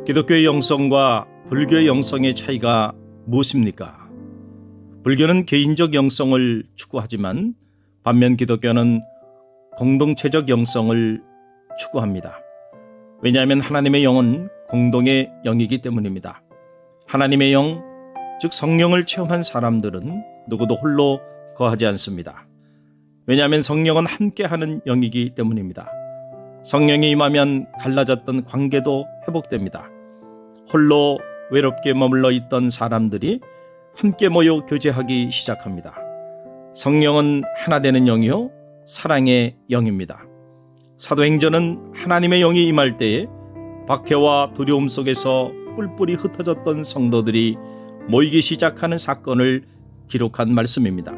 기독교의 영성과 불교의 영성의 차이가 무엇입니까? 불교는 개인적 영성을 추구하지만 반면 기독교는 공동체적 영성을 추구합니다. 왜냐하면 하나님의 영은 공동의 영이기 때문입니다. 하나님의 영, 즉 성령을 체험한 사람들은 누구도 홀로 거하지 않습니다. 왜냐하면 성령은 함께하는 영이기 때문입니다. 성령이 임하면 갈라졌던 관계도 회복됩니다. 홀로 외롭게 머물러 있던 사람들이 함께 모여 교제하기 시작합니다. 성령은 하나 되는 영이요 사랑의 영입니다. 사도행전은 하나님의 영이 임할 때에 박해와 두려움 속에서 뿔뿔이 흩어졌던 성도들이 모이기 시작하는 사건을 기록한 말씀입니다.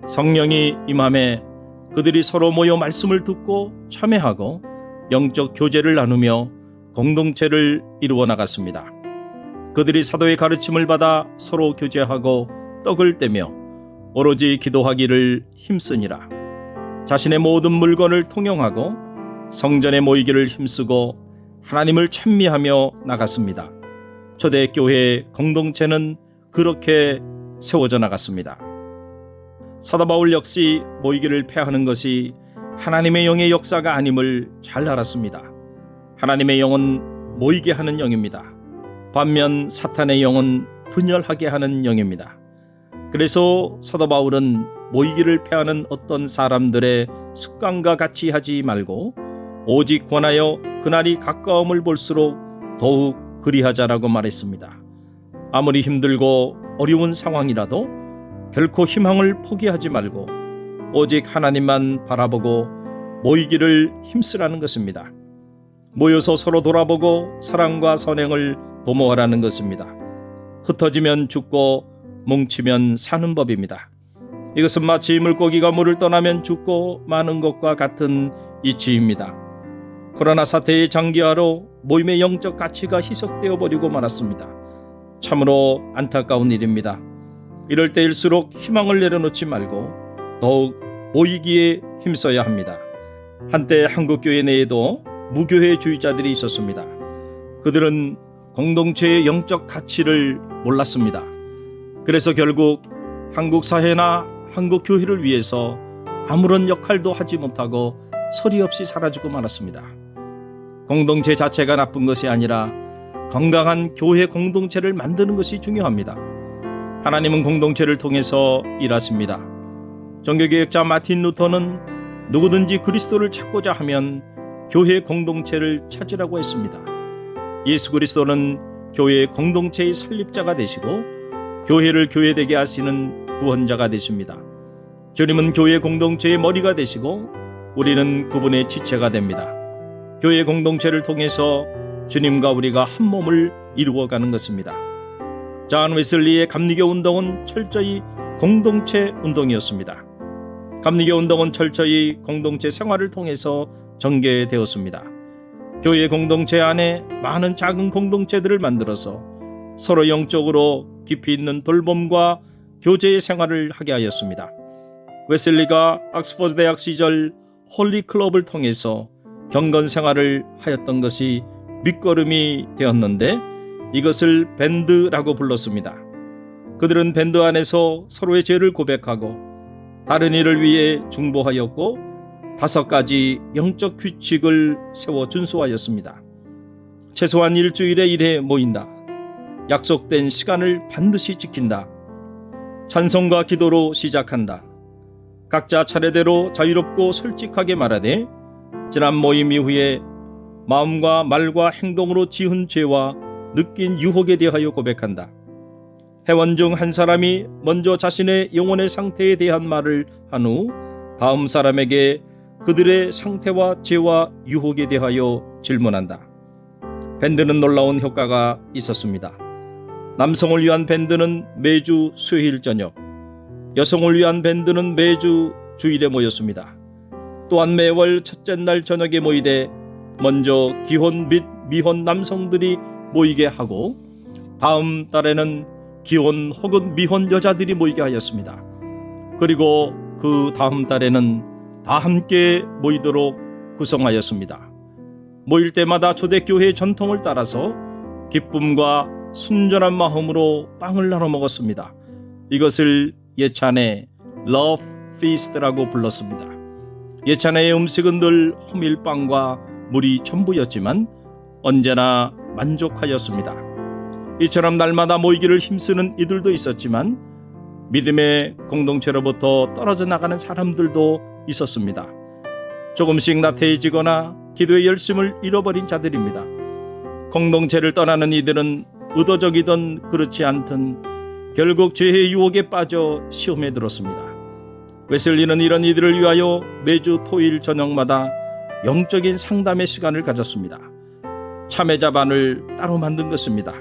성령이 임함에 그들이 서로 모여 말씀을 듣고 참회하고 영적 교제를 나누며 공동체를 이루어 나갔습니다. 그들이 사도의 가르침을 받아 서로 교제하고 떡을 떼며 오로지 기도하기를 힘쓰니라. 자신의 모든 물건을 통용하고 성전에 모이기를 힘쓰고 하나님을 찬미하며 나갔습니다. 초대교회 공동체는 그렇게 세워져 나갔습니다. 사도 바울 역시 모이기를 폐하는 것이 하나님의 영의 역사가 아님을 잘 알았습니다. 하나님의 영은 모이게 하는 영입니다. 반면 사탄의 영은 분열하게 하는 영입니다. 그래서 사도 바울은 모이기를 폐하는 어떤 사람들의 습관과 같이 하지 말고 오직 권하여 그날이 가까움을 볼수록 더욱 그리하자라고 말했습니다. 아무리 힘들고 어려운 상황이라도 결코 희망을 포기하지 말고 오직 하나님만 바라보고 모이기를 힘쓰라는 것입니다. 모여서 서로 돌아보고 사랑과 선행을 도모하라는 것입니다. 흩어지면 죽고 뭉치면 사는 법입니다. 이것은 마치 물고기가 물을 떠나면 죽고 마는 것과 같은 이치입니다. 코로나 사태의 장기화로 모임의 영적 가치가 희석되어 버리고 말았습니다. 참으로 안타까운 일입니다. 이럴 때일수록 희망을 내려놓지 말고 더욱 모이기에 힘써야 합니다. 한때 한국교회 내에도 무교회주의자들이 있었습니다. 그들은 공동체의 영적 가치를 몰랐습니다. 그래서 결국 한국 사회나 한국 교회를 위해서 아무런 역할도 하지 못하고 소리 없이 사라지고 말았습니다. 공동체 자체가 나쁜 것이 아니라 건강한 교회 공동체를 만드는 것이 중요합니다. 하나님은 공동체를 통해서 일하십니다. 종교개혁자 마틴 루터는 누구든지 그리스도를 찾고자 하면 교회 공동체를 찾으라고 했습니다. 예수 그리스도는 교회 공동체의 설립자가 되시고 교회를 교회되게 하시는 구원자가 되십니다. 주님은 교회 공동체의 머리가 되시고 우리는 그분의 지체가 됩니다. 교회 공동체를 통해서 주님과 우리가 한 몸을 이루어가는 것입니다. 존 웨슬리의 감리교 운동은 철저히 공동체 운동이었습니다. 감리교 운동은 철저히 공동체 생활을 통해서 전개되었습니다. 교회 공동체 안에 많은 작은 공동체들을 만들어서 서로 영적으로 깊이 있는 돌봄과 교제의 생활을 하게 하였습니다. 웨슬리가 옥스퍼드 대학 시절 홀리 클럽을 통해서 경건 생활을 하였던 것이 밑거름이 되었는데 이것을 밴드라고 불렀습니다. 그들은 밴드 안에서 서로의 죄를 고백하고 다른 이를 위해 중보하였고 5가지 영적 규칙을 세워 준수하였습니다. 최소한 일주일에 1회 모인다. 약속된 시간을 반드시 지킨다. 찬송과 기도로 시작한다. 각자 차례대로 자유롭고 솔직하게 말하되 지난 모임 이후에 마음과 말과 행동으로 지은 죄와 느낀 유혹에 대하여 고백한다. 회원 중 한 사람이 먼저 자신의 영혼의 상태에 대한 말을 한 후 다음 사람에게 그들의 상태와 죄와 유혹에 대하여 질문한다. 밴드는 놀라운 효과가 있었습니다. 남성을 위한 밴드는 매주 수요일 저녁, 여성을 위한 밴드는 매주 주일에 모였습니다. 또한 매월 첫째 날 저녁에 모이되 먼저 기혼 및 미혼 남성들이 모이게 하고 다음 달에는 기혼 혹은 미혼 여자들이 모이게 하였습니다. 그리고 그 다음 달에는 다 함께 모이도록 구성하였습니다. 모일 때마다 초대교회의 전통을 따라서 기쁨과 순전한 마음으로 빵을 나눠 먹었습니다. 이것을 예찬의 Love Feast라고 불렀습니다. 예찬의 음식은 늘 호밀빵과 물이 전부였지만 언제나 만족하였습니다. 이처럼 날마다 모이기를 힘쓰는 이들도 있었지만 믿음의 공동체로부터 떨어져 나가는 사람들도 있었습니다. 조금씩 나태해지거나 기도의 열심을 잃어버린 자들입니다. 공동체를 떠나는 이들은 의도적이든 그렇지 않든 결국 죄의 유혹에 빠져 시험에 들었습니다. 웨슬리는 이런 이들을 위하여 매주 토요일 저녁마다 영적인 상담의 시간을 가졌습니다. 참회자반을 따로 만든 것입니다.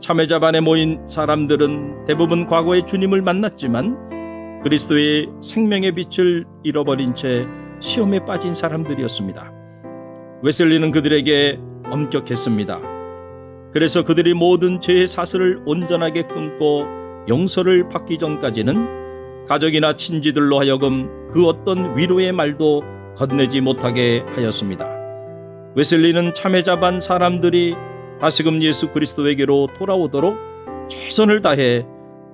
참회자반에 모인 사람들은 대부분 과거에 주님을 만났지만 그리스도의 생명의 빛을 잃어버린 채 시험에 빠진 사람들이었습니다. 웨슬리는 그들에게 엄격했습니다. 그래서 그들이 모든 죄의 사슬을 온전하게 끊고 용서를 받기 전까지는 가족이나 친지들로 하여금 그 어떤 위로의 말도 건네지 못하게 하였습니다. 웨슬리는 참회자반 사람들이 다시금 예수 그리스도에게로 돌아오도록 최선을 다해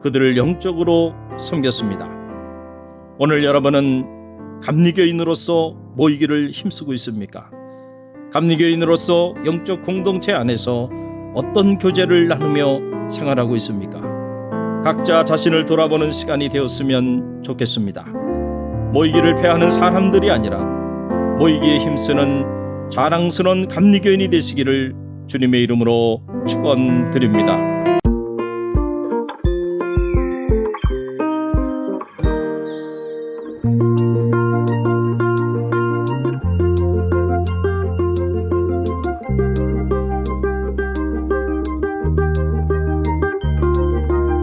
그들을 영적으로 섬겼습니다. 오늘 여러분은 감리교인으로서 모이기를 힘쓰고 있습니까? 감리교인으로서 영적 공동체 안에서 어떤 교제를 나누며 생활하고 있습니까? 각자 자신을 돌아보는 시간이 되었으면 좋겠습니다. 모이기를 패하는 사람들이 아니라 모이기에 힘쓰는 자랑스러운 감리교인이 되시기를 주님의 이름으로 축원드립니다.